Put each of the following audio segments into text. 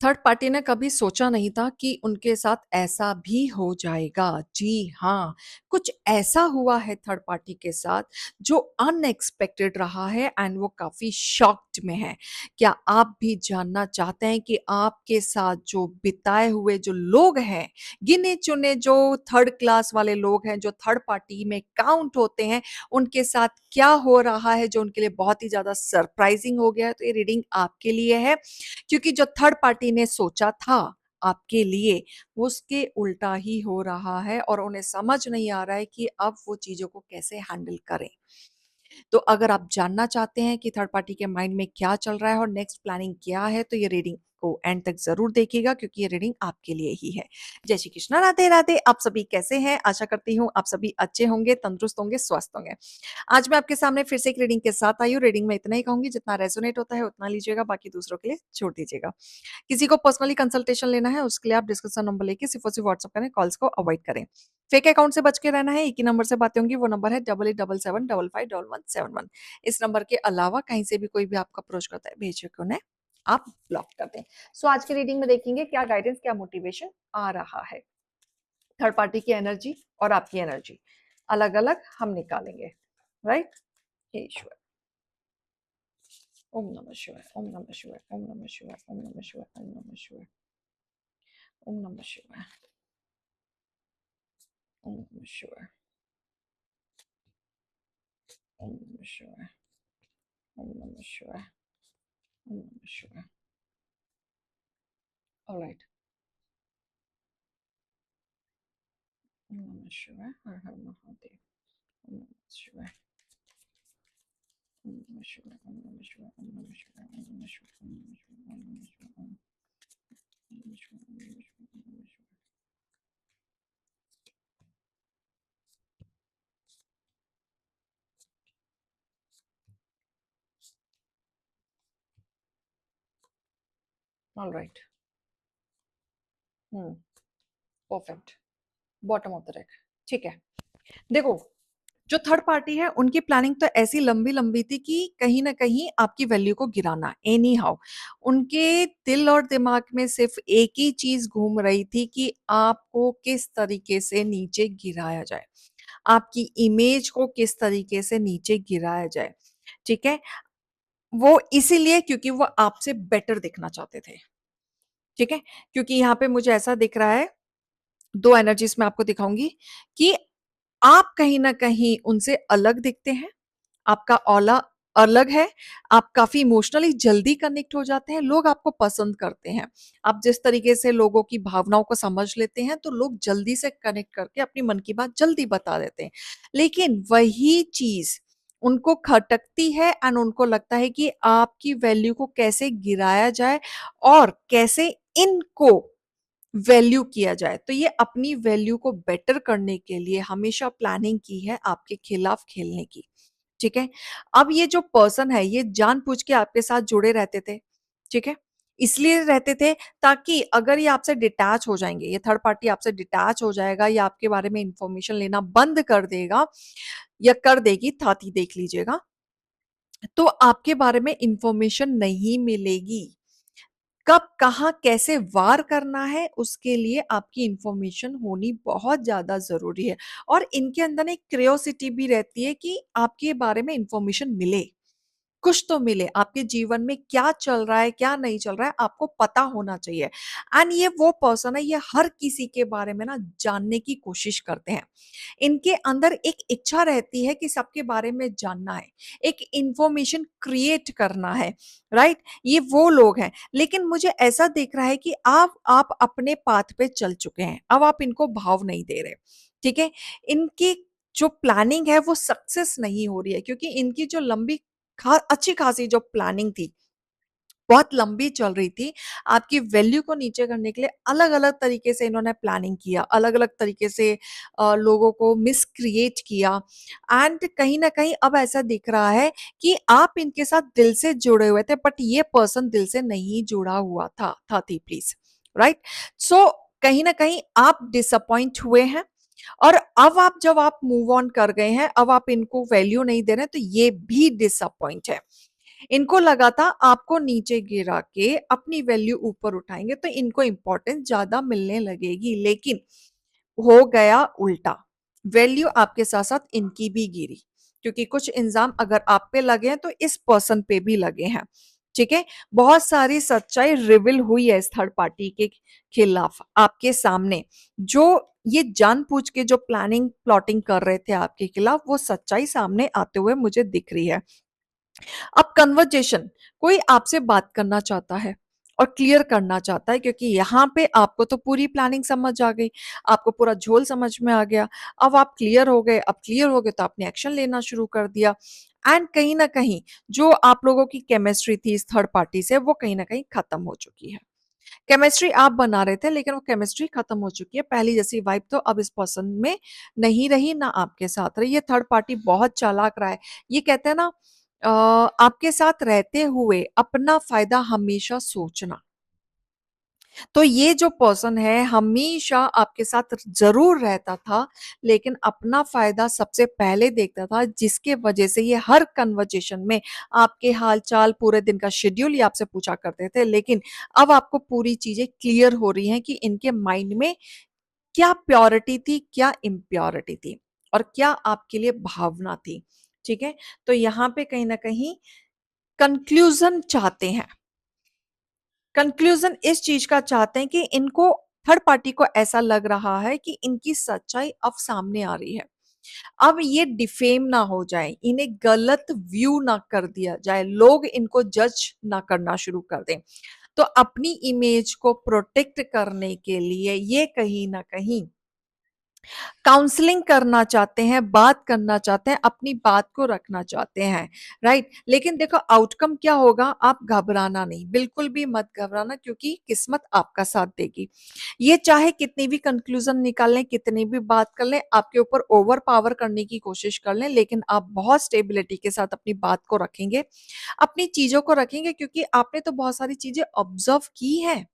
Third party ने कभी सोचा नहीं था कि उनके साथ ऐसा भी हो जाएगा। जी हाँ, कुछ ऐसा हुआ है थर्ड पार्टी के साथ जो अनएक्सपेक्टेड रहा है एंड वो काफ़ी शॉक्ड में है। क्या आप भी जानना चाहते हैं कि आपके साथ जो बिताए हुए जो लोग हैं, गिने-चुने जो थर्ड क्लास वाले लोग हैं, जो थर्ड पार्टी में काउंट होते हैं, उनके साथ क्या हो रहा है जो उनके लिए बहुत ही ज़्यादा सरप्राइज़िंग हो गया है? तो ये रीडिंग आपके लिए है। क्योंकि जो थर्ड पार्टी ने सोचा था आपके लिए, वो उसके उल्टा ही हो रहा है और उन्हें समझ नहीं आ रहा है कि अब वो चीज़ों को कैसे हैंडल करें। तो अगर आप जानना चाहते हैं कि थर्ड पार्टी के माइंड में क्या चल रहा है और नेक्स्ट प्लानिंग क्या है, तो ये रीडिंग को एंड तक ज़रूर देखिएगा क्योंकि ये रीडिंग आपके लिए ही है। जय श्री कृष्णा, राधे-राधे। आप सभी कैसे हैं? आशा करती हूँ आप सभी अच्छे होंगे, तंदुरुस्त होंगे, स्वस्थ होंगे। आज मैं आपके सामने फिर से एक रीडिंग के साथ आई हूँ। रीडिंग में इतना ही कहूँगी, जितना रेज़ोनेट होता है उतना लीजिएगा, बाकी दूसरों के लिए छोड़ दीजिएगा। किसी को पर्सनली कंसल्टेशन लेना है उसके लिए आप डिस्क्रिप्शन नंबर लेके सिर्फ और सिर्फ व्हाट्सएप करें, कॉल्स को अवॉइड करें। फेक अकाउंट से बच के रहना है, एक ही नंबर से बातें होंगी, वो नंबर है 8877751171। इस नंबर के अलावा कहीं से भी कोई भी आपको अप्रोच करता है, बेझिझक उन्हें आप ब्लॉक कर दें। सो आज की रीडिंग में देखेंगे क्या गाइडेंस, क्या मोटिवेशन आ रहा है। थर्ड पार्टी की एनर्जी और आपकी एनर्जी अलग-अलग हम निकालेंगे, राइट? हे ईश्वर, ओम नमः शिवाय, ओम नमः शिवाय, ओम नमः शिवाय, ओम नमः शिवाय, ओम नमः शिवाय, ओम नमः शिवाय, ओम नमः शिवाय, ओम नमः शिवाय, ओम नमः शिवाय, ओम नमः शिवाय। ऑलराइट। ओम नमः शिवाय, हर हर महादेव। ओम नमः शिवाय, ओम नमः शिवाय, ओम नमः शिवाय, ओम नमः शिवाय, ओम नमः शिवाय, ओम नमः शिवाय, ओम नमः शिवाय, ओम नमः शिवाय, ओम नमः शिवाय, ओम नमः शिवाय। Alright. Perfect. Bottom of the deck. ठीक है। देखो, जो थर्ड पार्टी है उनकी प्लानिंग तो ऐसी लंबी-लंबी थी कि कहीं न कहीं आपकी वैल्यू को गिराना एनी हाउ। उनके दिल और दिमाग में सिर्फ़ एक ही चीज़ घूम रही थी कि आपको किस तरीके से नीचे गिराया जाए। आपकी इमेज को किस तरीके से नीचे गिराया जाए, ठीक है? वो इसीलिए क्योंकि वो आपसे बेटर दिखना चाहते थे, ठीक है? क्योंकि यहाँ पे मुझे ऐसा दिख रहा है, 2 एनर्जीज़ मैं आपको दिखाऊँगी कि आप कहीं न कहीं उनसे अलग दिखते हैं, आपका औला अलग है, आप काफ़ी इमोशनली जल्दी कनेक्ट हो जाते हैं, लोग आपको पसंद करते हैं। आप जिस तरीके से लोगों की भावनाओं को समझ लेते हैं, तो लोग जल्दी से कनेक्ट करके अपनी मन की बात जल्दी बता देते हैं। लेकिन वही चीज़ उनको खटकती है एंड उनको लगता है कि आपकी वैल्यू को कैसे गिराया जाए और कैसे इनको वैल्यू किया जाए। तो ये अपनी वैल्यू को बेटर करने के लिए हमेशा प्लानिंग की है आपके खिलाफ खेलने की, ठीक है? अब ये जो पर्सन है ये जानबूझ के आपके साथ जुड़े रहते थे, ठीक है? इसलिए रहते थे ताकि अगर ये आपसे डिटैच हो जाएँगे, ये थर्ड पार्टी आपसे डिटैच हो जाएगा या आपके बारे में इन्फॉर्मेशन लेना बंद कर देगा या कर देगी, साथ ही देख लीजिएगा, तो आपके बारे में इन्फॉर्मेशन नहीं मिलेगी। कब, कहाँ, कैसे वार करना है, उसके लिए आपकी इन्फॉर्मेशन होनी बहुत ज़्यादा ज़रूरी है और इनके अंदर एक क्यूरियोसिटी भी रहती है कि आपके बारे में इन्फॉर्मेशन मिले। कुछ तो मिले, आपके जीवन में क्या चल रहा है, क्या नहीं चल रहा है, आपको पता होना चाहिए। एंड ये वो पर्सन है, ये हर किसी के बारे में ना जानने की कोशिश करते हैं। इनके अंदर एक इच्छा रहती है कि सबके बारे में जानना है, एक इन्फॉर्मेशन क्रिएट करना है, राइट? ये वो लोग हैं। लेकिन मुझे ऐसा दिख रहा है कि आप अपने पाथ पे चल चुके हैं, अब आप इनको भाव नहीं दे रहे, ठीक है? इनकी जो प्लानिंग है वो सक्सेस नहीं हो रही है क्योंकि इनकी जो लंबी अच्छी खासी जो प्लानिंग थी, बहुत लंबी चल रही थी। आपकी वैल्यू को नीचे करने के लिए अलग-अलग तरीके से इन्होंने प्लानिंग किया, अलग-अलग तरीके से लोगों को मिसक्रिएट किया एंड कहीं न कहीं अब ऐसा दिख रहा है कि आप इनके साथ दिल से जुड़े हुए थे बट ये पर्सन दिल से नहीं जुड़ा हुआ था थी प्लीज़, राइट? सो कहीं न कहीं आप डिसअपॉइंट हुए हैं और अब आप जब मूव ऑन कर गए हैं, अब आप इनको वैल्यू नहीं दे रहे हैं, तो ये भी डिसअपॉइंट है। इनको लगा था आपको नीचे गिरा के अपनी वैल्यू ऊपर उठाएंगे तो इनको इंपॉर्टेंस ज्यादा मिलने लगेगी, लेकिन हो गया उल्टा। वैल्यू आपके साथ साथ इनकी भी गिरी, क्योंकि कुछ इंजाम अगर आप पे लगे हैं तो इस पर्सन पे भी लगे हैं। ठीक है, बहुत सारी सच्चाई रिवील हुई है इस थर्ड पार्टी के खिलाफ आपके सामने। जो ये जानबूझ के जो प्लानिंग प्लॉटिंग कर रहे थे आपके खिलाफ, वो सच्चाई सामने आते हुए मुझे दिख रही है। अब कन्वर्जेशन, कोई आपसे बात करना चाहता है और क्लियर करना चाहता है, क्योंकि यहाँ पे आपको तो पूरी प्लानिंग समझ आ गई, आपको पूरा झोल समझ में आ गया। अब आप क्लियर हो गए, अब क्लियर हो गए तो आपने एक्शन लेना शुरू कर दिया। एंड कहीं ना कहीं जो आप लोगों की केमिस्ट्री थी इस थर्ड पार्टी से, वो कहीं ना कहीं खत्म हो चुकी है। केमिस्ट्री आप बना रहे थे, लेकिन वो केमिस्ट्री खत्म हो चुकी है। पहली जैसी वाइब तो अब इस पर्सन में नहीं रही, ना आपके साथ रही। ये थर्ड पार्टी बहुत चालाक रहा है। ये कहते हैं ना, आपके साथ रहते हुए अपना फायदा हमेशा सोचना। तो ये जो पर्सन है हमेशा आपके साथ जरूर रहता था, लेकिन अपना फायदा सबसे पहले देखता था, जिसके वजह से ये हर कन्वर्जेशन में आपके हालचाल, पूरे दिन का शेड्यूल ये आपसे पूछा करते थे। लेकिन अब आपको पूरी चीजें क्लियर हो रही हैं कि इनके माइंड में क्या प्योरिटी थी, क्या इम्प्योरिटी थी, और क्या आपके लिए भावना थी। ठीक है, तो यहाँ पे कहीं ना कहीं कंक्लूजन चाहते हैं। कंक्लूजन इस चीज का चाहते हैं कि इनको, थर्ड पार्टी को ऐसा लग रहा है कि इनकी सच्चाई अब सामने आ रही है। अब ये डिफेम ना हो जाए, इन्हें गलत व्यू ना कर दिया जाए, लोग इनको जज ना करना शुरू कर दें। तो अपनी इमेज को प्रोटेक्ट करने के लिए ये कहीं ना कहीं काउंसलिंग करना चाहते हैं, बात करना चाहते हैं, अपनी बात को रखना चाहते हैं। राइट, लेकिन देखो आउटकम क्या होगा, आप घबराना नहीं, बिल्कुल भी मत घबराना, क्योंकि किस्मत आपका साथ देगी। ये चाहे कितनी भी कंक्लूजन निकाल लें, कितनी भी बात कर लें, आपके ऊपर ओवर पावर करने की कोशिश कर लें, लेकिन आप बहुत स्टेबिलिटी के साथ अपनी बात को रखेंगे, अपनी चीजों को रखेंगे, क्योंकि आपने तो बहुत सारी चीजें ऑब्जर्व की है,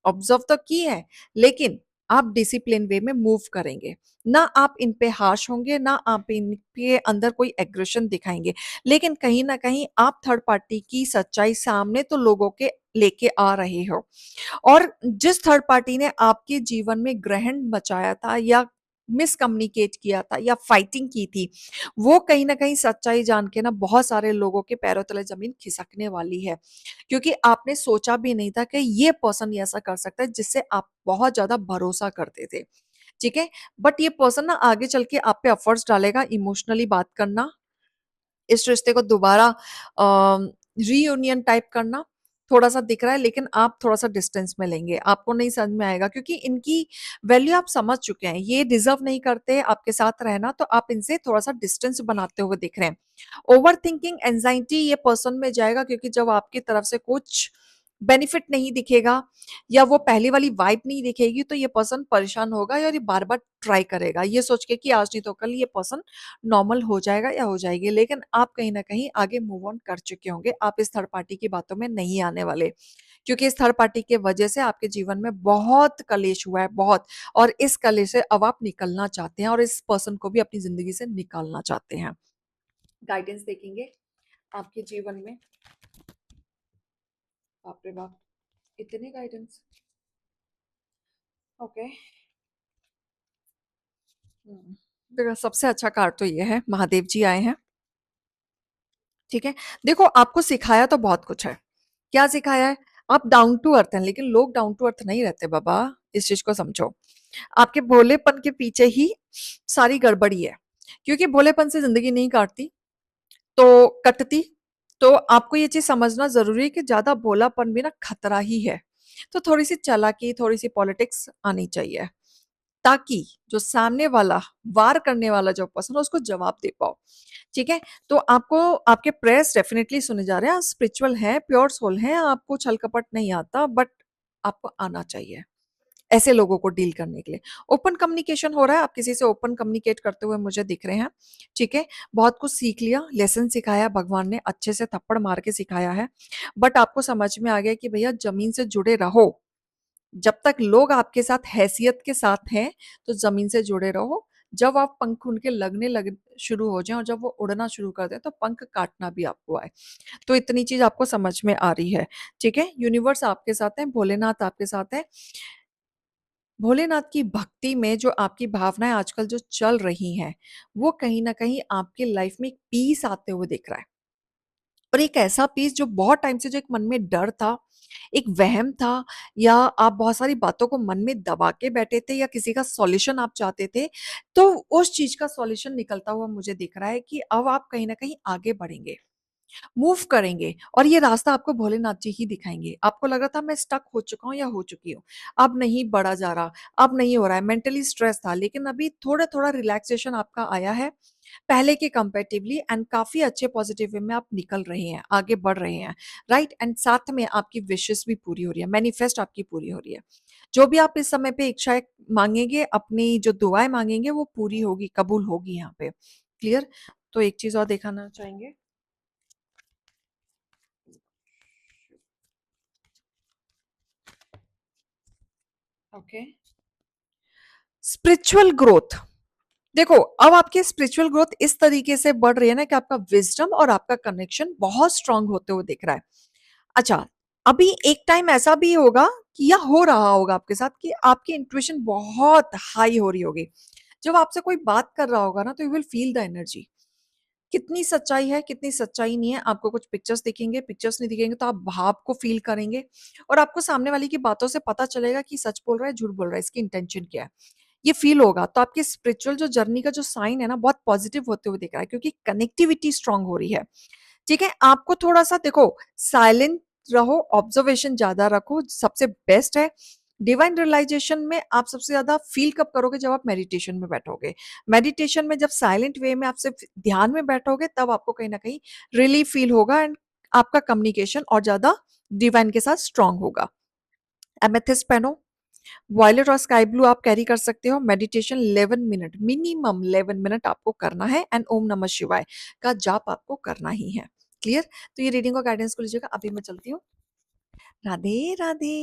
ऑब्जर्व तो की है, लेकिन आप डिसिप्लिन वे में मूव करेंगे। ना आप इन पे हार्श होंगे, ना आप इनके अंदर कोई एग्रेशन दिखाएंगे, लेकिन कहीं ना कहीं आप थर्ड पार्टी की सच्चाई सामने तो लोगों के लेके आ रहे हो। और जिस थर्ड पार्टी ने आपके जीवन में ग्रहण मचाया था, या मिसकम्युनिकेट किया था, या फाइटिंग की थी, वो कहीं ना कहीं सच्चाई जान के ना बहुत सारे लोगों के पैरों तले जमीन खिसकने वाली है। क्योंकि आपने सोचा भी नहीं था कि ये पर्सन ऐसा कर सकता है जिससे आप बहुत ज्यादा भरोसा करते थे। ठीक है, बट ये पर्सन ना आगे चल के आप पे एफर्ट्स डालेगा, इमोशनली बात करना, इस रिश्ते को दोबारा रीयूनियन टाइप करना थोड़ा सा दिख रहा है, लेकिन आप थोड़ा सा डिस्टेंस में लेंगे, आपको नहीं समझ में आएगा, क्योंकि इनकी वैल्यू आप समझ चुके हैं, ये डिजर्व नहीं करते आपके साथ रहना, तो आप इनसे थोड़ा सा डिस्टेंस बनाते हुए दिख रहे हैं। ओवर थिंकिंग, एंजाइटी ये पर्सन में जाएगा, क्योंकि जब आपकी तरफ से कुछ बेनिफिट नहीं दिखेगा, या वो पहली वाली वाइब नहीं दिखेगी, तो ये पर्सन परेशान होगा, और ये बार बार ट्राई करेगा, ये सोच के कि आज नहीं तो कल ये पर्सन नॉर्मल हो जाएगा या हो जाएगी। लेकिन आप कहीं ना कहीं आगे मूव ऑन कर चुके होंगे, आप इस थर्ड पार्टी की बातों में नहीं आने वाले, क्योंकि इस थर्ड पार्टी के वजह से आपके जीवन में बहुत कलेश हुआ है, बहुत। और इस कलेश से अब आप निकलना चाहते हैं, और इस पर्सन को भी अपनी जिंदगी से निकालना चाहते हैं। गाइडेंस देखेंगे आपके जीवन में, बाप रे बाप, इतने गाइडेंस। ओके, देखो सबसे अच्छा कार्ड तो ये है, महादेव जी आए हैं। ठीक है, देखो आपको सिखाया तो बहुत कुछ है। क्या सिखाया है? आप डाउन टू अर्थ हैं, लेकिन लोग डाउन टू अर्थ नहीं रहते बाबा, इस चीज को समझो। आपके भोलेपन के पीछे ही सारी गड़बड़ी है, क्योंकि भोलेपन से जिंदगी नहीं काटती तो कटती। तो आपको ये चीज समझना जरूरी है कि ज्यादा भोलापन भी ना खतरा ही है। तो थोड़ी सी चालाकी, थोड़ी सी पॉलिटिक्स आनी चाहिए, ताकि जो सामने वाला, वार करने वाला जो पर्सन है, उसको जवाब दे पाओ। ठीक है, तो आपको, आपके प्रेयर्स डेफिनेटली सुने जा रहे हैं, आप स्पिरिचुअल हैं, प्योर सोल हैं, आपको छल कपट नहीं आता, बट आपको आना चाहिए ऐसे लोगों को डील करने के लिए। ओपन कम्युनिकेशन हो रहा है, आप किसी से ओपन कम्युनिकेट करते हुए मुझे दिख रहे हैं। ठीक है, बहुत कुछ सीख लिया, लेसन सिखाया भगवान ने, अच्छे से थप्पड़ मार के सिखाया है, बट आपको समझ में आ गया कि भैया जमीन से जुड़े रहो। जब तक लोग आपके साथ हैसियत के साथ हैं, तो जमीन से जुड़े रहो, जब आप पंख उनके लगने लग शुरू हो जाएँ और जब वो उड़ना शुरू कर दें, तो पंख काटना भी आपको आए। तो इतनी चीज़ आपको समझ में आ रही है, ठीक है? यूनिवर्स आपके साथ है, भोलेनाथ आपके साथ है। भोलेनाथ की भक्ति में जो आपकी भावनाएँ आजकल जो चल रही हैं, वो कहीं न कहीं आपकी लाइफ़ में एक पीस आते हुए दिख रहा है। और एक ऐसा पीस जो बहुत टाइम से जो एक मन में डर था, एक वहम था या आप बहुत सारी बातों को मन में दबा के बैठे थे या किसी का सॉल्यूशन आप चाहते थे, तो उस चीज़ का सॉल्यूशन निकलता हुआ मुझे दिख रहा है कि अब आप कहीं न कहीं आगे बढ़ेंगे। मूव करेंगे और ये रास्ता आपको भोलेनाथ जी ही दिखाएँगे। आपको लग रहा था मैं स्टक हो चुका हूँ या हो चुकी हूँ, अब नहीं बढ़ा जा रहा, अब नहीं हो रहा है, मेंटली स्ट्रेस था लेकिन अभी थोड़ा-थोड़ा रिलैक्सेशन आपका आया है, पहले के कंपैरेटिवली एंड काफ़ी अच्छे पॉजिटिव वे में आप निकल रहे हैं, आगे बढ़ रहे हैं, राइट? एंड साथ में आपकी विशेज़ भी पूरी हो रही है, मैनिफेस्ट आपकी पूरी हो रही है। जो भी आप इस समय पे इच्छाएँ माँगेंगे, अपनी जो दुआएँ माँगेंगे वो पूरी होगी, कबूल होगी यहाँ पे। क्लियर? तो एक चीज़ और दिखाना चाहेंगे? ओके। स्पिरिचुअल ग्रोथ देखो, अब आपकी स्पिरिचुअल ग्रोथ इस तरीके से बढ़ रही है ना कि आपका विज़डम और आपका कनेक्शन बहुत स्ट्रॉन्ग होते हुए दिख रहा है। अच्छा, अभी एक टाइम ऐसा भी होगा कि या हो रहा होगा आपके साथ कि आपकी इंट्यूशन बहुत हाई हो रही होगी। जब आपसे कोई बात कर रहा होगा ना तो you will feel the energy. कितनी सच्चाई है, कितनी सच्चाई नहीं है, आपको कुछ पिक्चर्स दिखेंगे, पिक्चर्स नहीं दिखेंगे तो आप भाव को फ़ील करेंगे और आपको सामने वाले की बातों से पता चलेगा कि सच बोल रहा है, झूठ बोल रहा है, इसकी इंटेंशन क्या है। ये फ़ील होगा, तो आपकी स्पिरिचुअल जो जर्नी का जो साइन है ना, बहुत पॉज़िटिव होते हुए दिख रहा है क्योंकि कनेक्टिविटी स्ट्रॉन्ग हो रही है। ठीक है? आपको थोड़ा-सा देखो साइलेंट रहो, ऑब्जर्वेशन ज़्यादा रखो, सबसे बेस्ट है। डिवाइन रियलाइज़ेशन में आप सबसे ज़्यादा फ़ील कब करोगे जब आप मेडिटेशन में बैठोगे। मेडिटेशन में जब साइलेंट वे में आप सिर्फ़ ध्यान में बैठोगे तब आपको कहीं न कहीं रिलीफ़ फ़ील होगा एंड आपका कम्युनिकेशन और ज़्यादा डिवाइन के साथ स्ट्रॉन्ग होगा। एमेथिस्ट पहनो, वॉयलेट और स्काई ब्लू आप कैरी कर सकते हो। मेडिटेशन 11 मिनट मिनिमम 11 मिनट आपको करना है एंड ओम नमः शिवाय का जाप आपको करना ही है। क्लियर? तो ये रीडिंग और गाइडेंस को लीजिएगा। अभी मैं चलती हूँ। राधे, राधे।